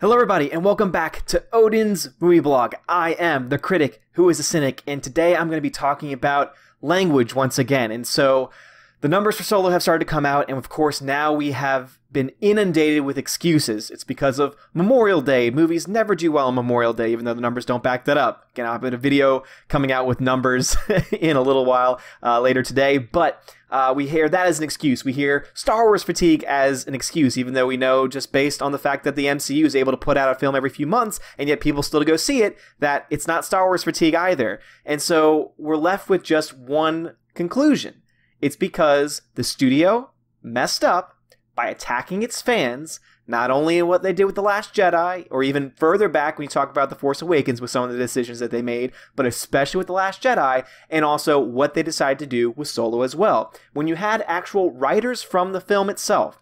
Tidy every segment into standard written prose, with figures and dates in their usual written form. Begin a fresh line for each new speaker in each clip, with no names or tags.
Hello everybody and welcome back to Odin's Movie Blog. I am the critic who is a cynic, and today I'm going to be talking about language once again. And so the numbers for Solo have started to come out, and of course now we have been inundated with excuses. It's because of Memorial Day. Movies never do well on Memorial Day, even though the numbers don't back that up. Again, I'll have a video coming out with numbers in a little while later today, but we hear that as an excuse. We hear Star Wars fatigue as an excuse, even though we know, just based on the fact that the MCU is able to put out a film every few months, and yet people still go see it, that it's not Star Wars fatigue either. And so we're left with just one conclusion. It's because the studio messed up by attacking its fans, not only in what they did with The Last Jedi, or even further back when you talk about The Force Awakens with some of the decisions that they made, but especially with The Last Jedi, and also what they decided to do with Solo as well. When you had actual writers from the film itself,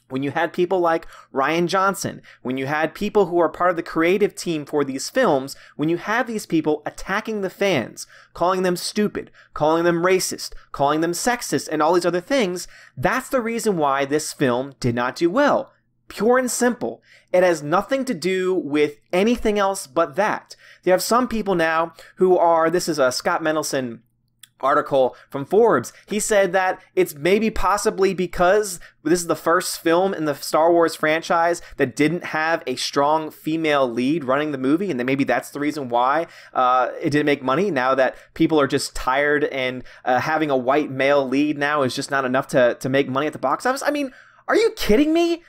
when you had people like Rian Johnson, when you had people who are part of the creative team for these films, when you have these people attacking the fans, calling them stupid, calling them racist, calling them sexist, and all these other things, that's the reason why this film did not do well. Pure and simple. It has nothing to do with anything else but that. You have some people now who are, this is a Scott Mendelson article from Forbes. He said that it's maybe possibly because this is the first film in the Star Wars franchise that didn't have a strong female lead running the movie, and then maybe that's the reason why it didn't make money. Now that people are just tired, and having a white male lead now is just not enough to make money at the box office. I mean, are you kidding me?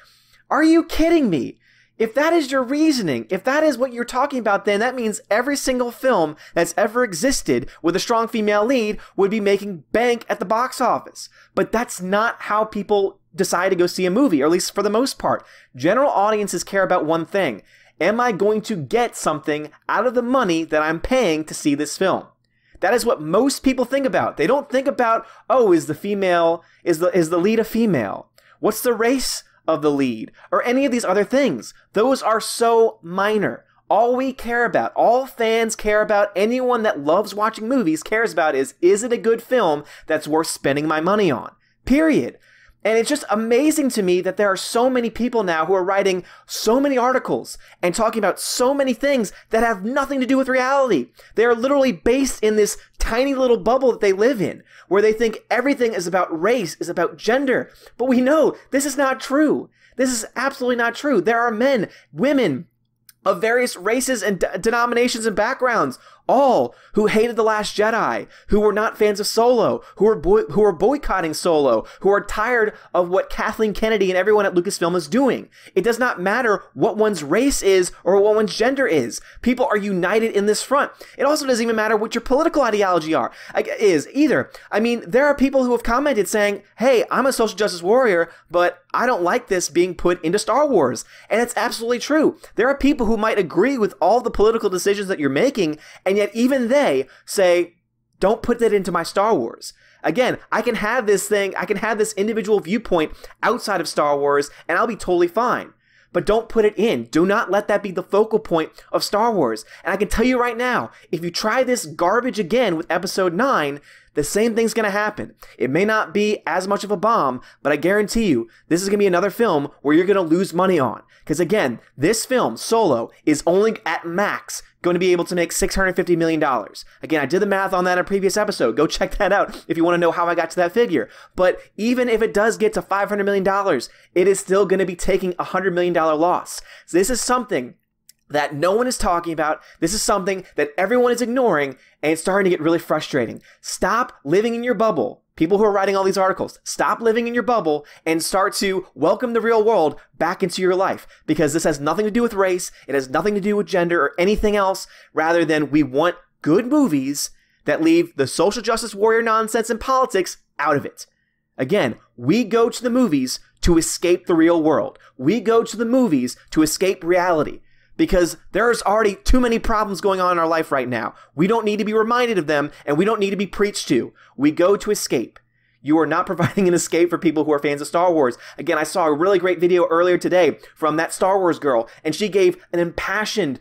Are you kidding me? If that is your reasoning, if that is what you're talking about, then that means every single film that's ever existed with a strong female lead would be making bank at the box office. But that's not how people decide to go see a movie, or at least for the most part. General audiences care about one thing. Am I going to get something out of the money that I'm paying to see this film? That is what most people think about. They don't think about, oh, is the lead a female? What's the race of the lead, or any of these other things? Those are so minor. All we care about, all fans care about, anyone that loves watching movies cares about is it a good film that's worth spending my money on? Period. And it's just amazing to me that there are so many people now who are writing so many articles and talking about so many things that have nothing to do with reality. They are literally based in this tiny little bubble that they live in, where they think everything is about race, is about gender. But we know this is not true. This is absolutely not true. There are men, women of various races and denominations and backgrounds, all who hated The Last Jedi, who were not fans of Solo, who are boycotting Solo, who are tired of what Kathleen Kennedy and everyone at Lucasfilm is doing. It does not matter what one's race is or what one's gender is. People are united in this front. It also doesn't even matter what your political ideology is either. I mean, there are people who have commented saying, hey, I'm a social justice warrior, but I don't like this being put into Star Wars. And it's absolutely true. There are people who might agree with all the political decisions that you're making, and yet even they say, don't put that into my Star Wars. Again, I can have this individual viewpoint outside of Star Wars, and I'll be totally fine. But don't put it in. Do not let that be the focal point of Star Wars. And I can tell you right now, if you try this garbage again with Episode 9, the same thing's going to happen. It may not be as much of a bomb, but I guarantee you, this is going to be another film where you're going to lose money on. Because again, this film, Solo, is only at max going to be able to make $650 million. Again, I did the math on that in a previous episode. Go check that out if you want to know how I got to that figure. But even if it does get to $500 million, it is still going to be taking a $100 million loss. So this is something that no one is talking about. This is something that everyone is ignoring, and it's starting to get really frustrating. Stop living in your bubble. People who are writing all these articles, stop living in your bubble and start to welcome the real world back into your life, because this has nothing to do with race. It has nothing to do with gender or anything else, rather than we want good movies that leave the social justice warrior nonsense and politics out of it. Again, we go to the movies to escape the real world. We go to the movies to escape reality, because there's already too many problems going on in our life right now. We don't need to be reminded of them, and we don't need to be preached to. We go to escape. You are not providing an escape for people who are fans of Star Wars. Again, I saw a really great video earlier today from that Star Wars girl, and she gave an impassioned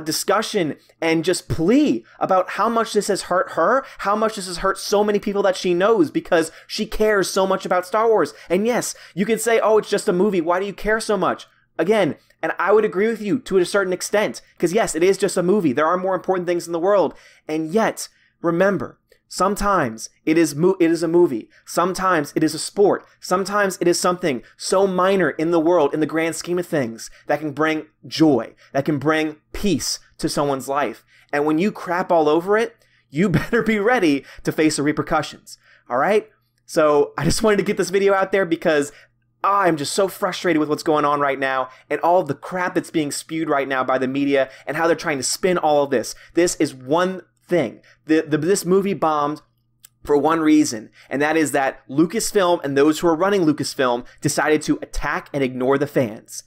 discussion and just plea about how much this has hurt her, how much this has hurt so many people that she knows, because she cares so much about Star Wars. And yes, you can say, oh, it's just a movie. Why do you care so much? again, and I would agree with you to a certain extent, because yes, it is just a movie. There are more important things in the world. And yet, remember, sometimes it is a movie. Sometimes it is a sport. Sometimes it is something so minor in the world, in the grand scheme of things, that can bring joy, that can bring peace to someone's life. And when you crap all over it, you better be ready to face the repercussions. All right? So I just wanted to get this video out there because I'm just so frustrated with what's going on right now and all of the crap that's being spewed right now by the media and how they're trying to spin all of this. This is one thing. This movie bombed for one reason, and that is that Lucasfilm and those who are running Lucasfilm decided to attack and ignore the fans.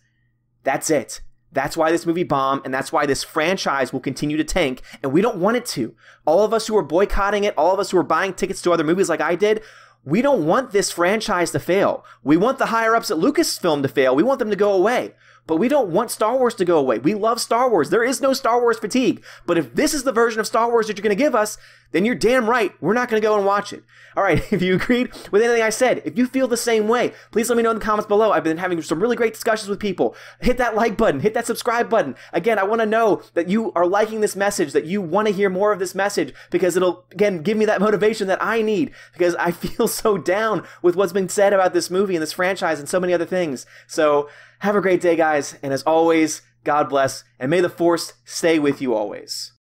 That's it. That's why this movie bombed, and that's why this franchise will continue to tank, and we don't want it to. All of us who are boycotting it, all of us who are buying tickets to other movies like I did, we don't want this franchise to fail. We want the higher-ups at Lucasfilm to fail. We want them to go away. But we don't want Star Wars to go away. We love Star Wars. There is no Star Wars fatigue. But if this is the version of Star Wars that you're going to give us, then you're damn right we're not going to go and watch it. All right, if you agreed with anything I said, if you feel the same way, please let me know in the comments below. I've been having some really great discussions with people. Hit that like button. Hit that subscribe button. Again, I want to know that you are liking this message, that you want to hear more of this message, because it'll, again, give me that motivation that I need, because I feel so down with what's been said about this movie and this franchise and so many other things. So have a great day, guys. And as always, God bless, and may the Force stay with you always.